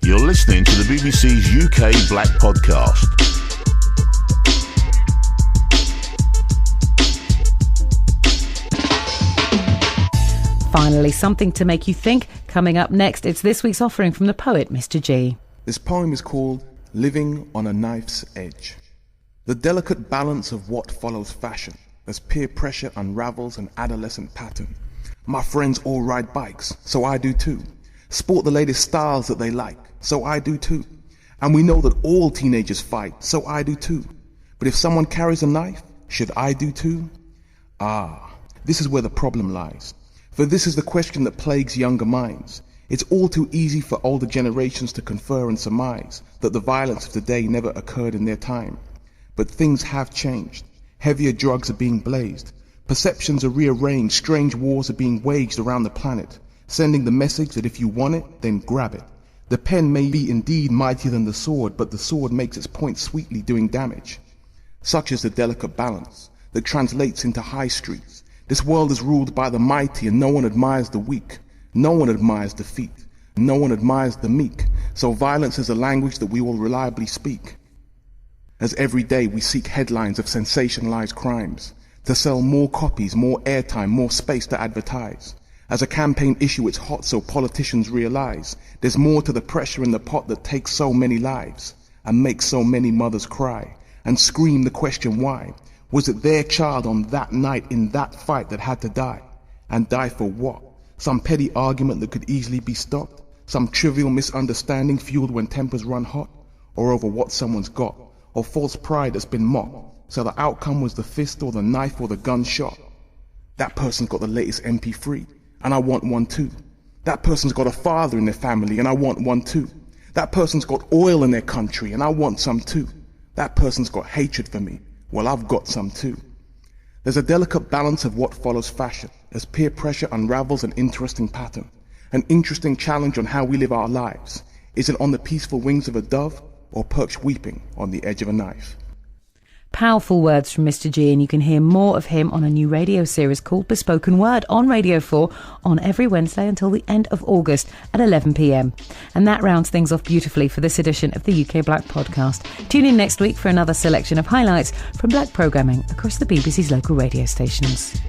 You're listening to the BBC's UK Black Podcast. Finally, something to make you think. Coming up next, it's this week's offering from the poet Mr. G. This poem is called Living on a Knife's Edge. The delicate balance of what follows fashion as peer pressure unravels an adolescent pattern. My friends all ride bikes, so I do too. Sport the latest styles that they like, so I do too. And we know that all teenagers fight, so I do too. But if someone carries a knife, should I do too? This is where the problem lies. For this is the question that plagues younger minds. It's all too easy for older generations to confer and surmise that the violence of today never occurred in their time. But things have changed. Heavier drugs are being blazed. Perceptions are rearranged. Strange wars are being waged around the planet, sending the message that if you want it, then grab it. The pen may be indeed mightier than the sword, but the sword makes its point sweetly, doing damage. Such is the delicate balance that translates into high streets. This world is ruled by the mighty, and no one admires the weak. No one admires defeat. No one admires the meek. So violence is a language that we will reliably speak. As every day we seek headlines of sensationalized crimes, to sell more copies, more airtime, more space to advertise. As a campaign issue, it's hot, so politicians realize there's more to the pressure in the pot that takes so many lives and makes so many mothers cry and scream the question why. Was it their child on that night in that fight that had to die? And die for what? Some petty argument that could easily be stopped? Some trivial misunderstanding fueled when tempers run hot? Or over what someone's got? Or false pride that's been mocked? So the outcome was the fist or the knife or the gunshot. That person's got the latest MP3, and I want one too. That person's got a father in their family, and I want one too. That person's got oil in their country, and I want some too. That person's got hatred for me. Well, I've got some too. There's a delicate balance of what follows fashion as peer pressure unravels an interesting pattern, an interesting challenge on how we live our lives. Is it on the peaceful wings of a dove or perched weeping on the edge of a knife? Powerful words from Mr. G, and you can hear more of him on a new radio series called Bespoken Word on Radio 4 on every Wednesday until the end of August at 11 p.m. And that rounds things off beautifully for this edition of the UK Black Podcast. Tune in next week for another selection of highlights from Black programming across the BBC's local radio stations.